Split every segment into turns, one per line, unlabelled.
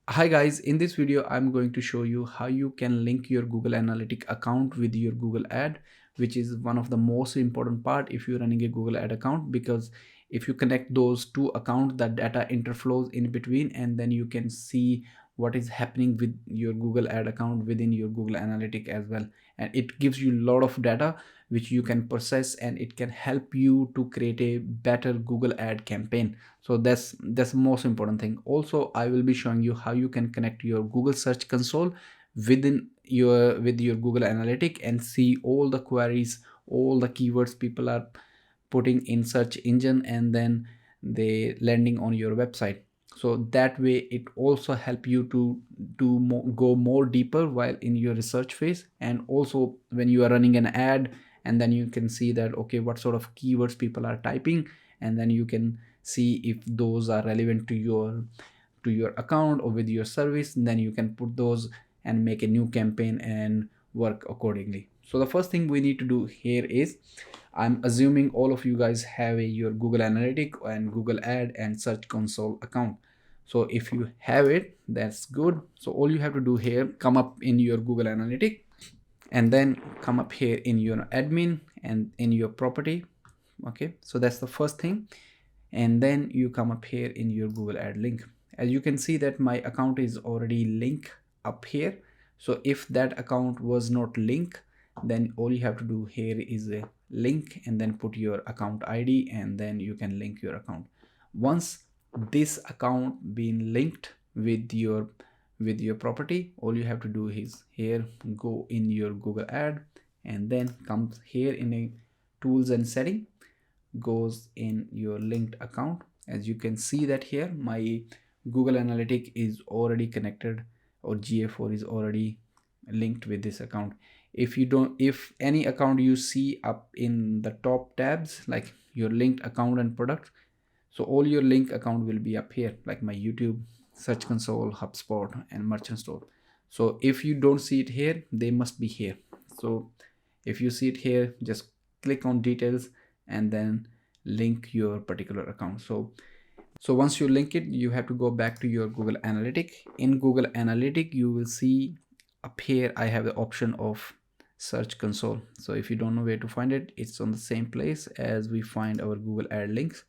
Hi guys, in this video I'm going to show you how you can link your Google Analytics account with your Google Ad, which is one of the most important part if you're running a Google Ad account, because if you connect those two accounts, the data interflows in between and then you can see what is happening with your Google Ad account within your Google Analytics as well. And it gives you a lot of data which you can process, and it can help you to create a better Google Ad campaign. So that's the most important thing. Also, I will be showing you how you can connect your Google Search Console with your Google Analytics and see all the queries, all the keywords people are putting in search engine, and then they landing on your website. So that way it also help you to go more deeper while in your research phase, and also when you are running an ad, and then you can see that okay, what sort of keywords people are typing, and then you can see if those are relevant to your account or with your service. Then you can put those and make a new campaign and work accordingly. So the first thing we need to do here is, I'm assuming all of you guys have your Google Analytics and Google Ad and Search Console account. So if you have it, that's good. So all you have to do here, come up in your Google Analytics and then come up here in your admin and in your property. Okay, so that's the first thing. And then you come up here in your Google Ad link. As you can see that my account is already linked up here. So if that account was not linked, then all you have to do here is a link and then put your account ID, and then you can link your account. Once this account being linked with your property, all you have to do is here go in your Google Ad and then come here in a tools and setting, goes in your linked account. As you can see that here my Google Analytics is already connected, or GA4 is already linked with this account. If any account you see up in the top tabs like your linked account and product, so all your link account will be up here, like my YouTube, Search Console, HubSpot and Merchant Store. So if you don't see it here, they must be here. So if you see it here, just click on details and then link your particular account. So once you link it, you have to go back to your Google Analytics. In Google Analytics, you will see up here I have the option of Search Console. So if you don't know where to find it, it's on the same place as we find our Google Ad links,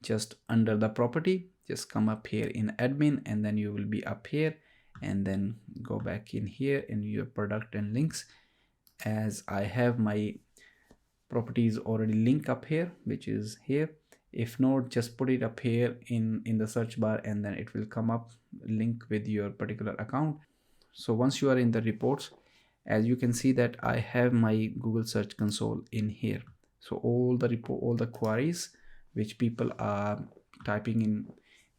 just under the property. Just come up here in admin and then you will be up here, and then go back in here in your product and links. As I have my properties already linked up here, which is here. If not, just put it up here in the search bar and then it will come up link with your particular account. So once you are in the reports, as you can see that I have my Google Search Console in here. So all the queries which people are typing in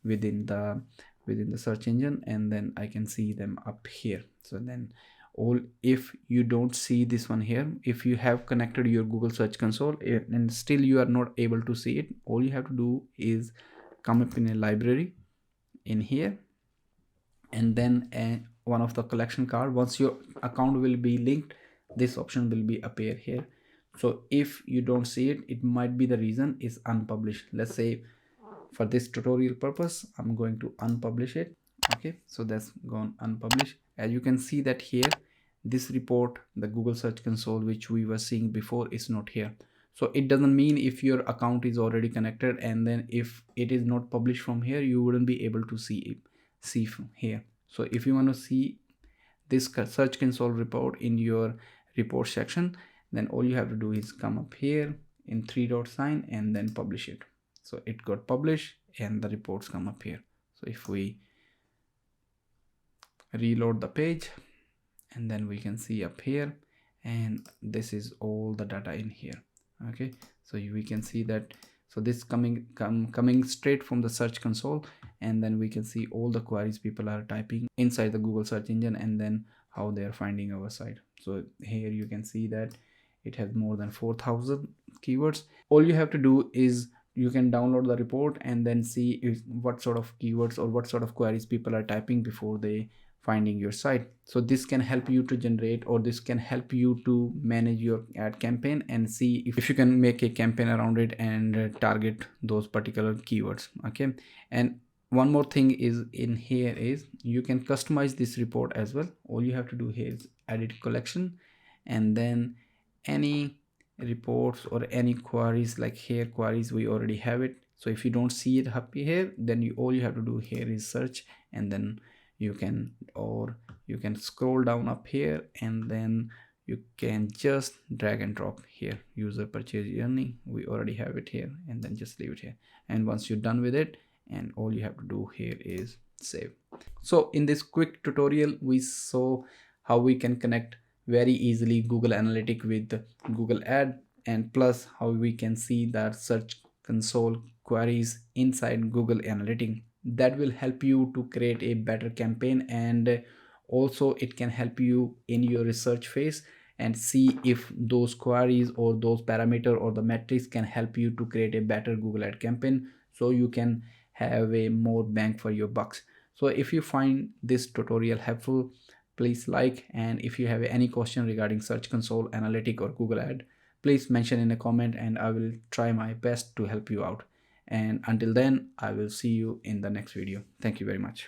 within the search engine, and then I can see them up here. So then all, if you don't see this one here, if you have connected your Google Search Console and still you are not able to see it, all you have to do is come up in a library in here, and then one of the collection card. Once your account will be linked, this option will be appear here. So if you don't see it, it might be the reason is unpublished. Let's say for this tutorial purpose, I'm going to unpublish it. Okay, so that's gone unpublished. As you can see that here, this report, the Google Search Console which we were seeing before, is not here. So it doesn't mean if your account is already connected and then if it is not published from here, you wouldn't be able to see from here. So if you want to see this Search Console report in your report section, then all you have to do is come up here in three dot sign and then publish it. So it got published and the reports come up here. So if we reload the page, and then we can see up here, and this is all the data in here. Okay, so we can see that, so this coming straight from the Search Console, and then we can see all the queries people are typing inside the Google search engine and then how they are finding our site. So here you can see that it has more than 4,000 keywords. All you have to do is you can download the report and then see what sort of keywords or what sort of queries people are typing before they finding your site. So this can help you to generate, or this can help you to manage your ad campaign and see if you can make a campaign around it and target those particular keywords. Okay, and one more thing is in here is you can customize this report as well. All you have to do here is edit collection, and then any reports or any queries, like here queries, we already have it. So if you don't see it up here, then all you have to do here is search, and then you can, or you can scroll down up here, and then you can just drag and drop here user purchase journey. We already have it here, and then just leave it here. And once you're done with it, and all you have to do here is save. So in this quick tutorial, we saw how we can connect very easily Google Analytics with Google Ad, and plus how we can see that search console queries inside Google Analytics. That will help you to create a better campaign, and also it can help you in your research phase and see if those queries or those parameter or the metrics can help you to create a better Google Ad campaign, so you can have a more bang for your bucks. So if you find this tutorial helpful, please like, and if you have any question regarding Search Console, Analytic, or Google Ad, please mention in a comment, and I will try my best to help you out. And until then, I will see you in the next video. Thank you very much.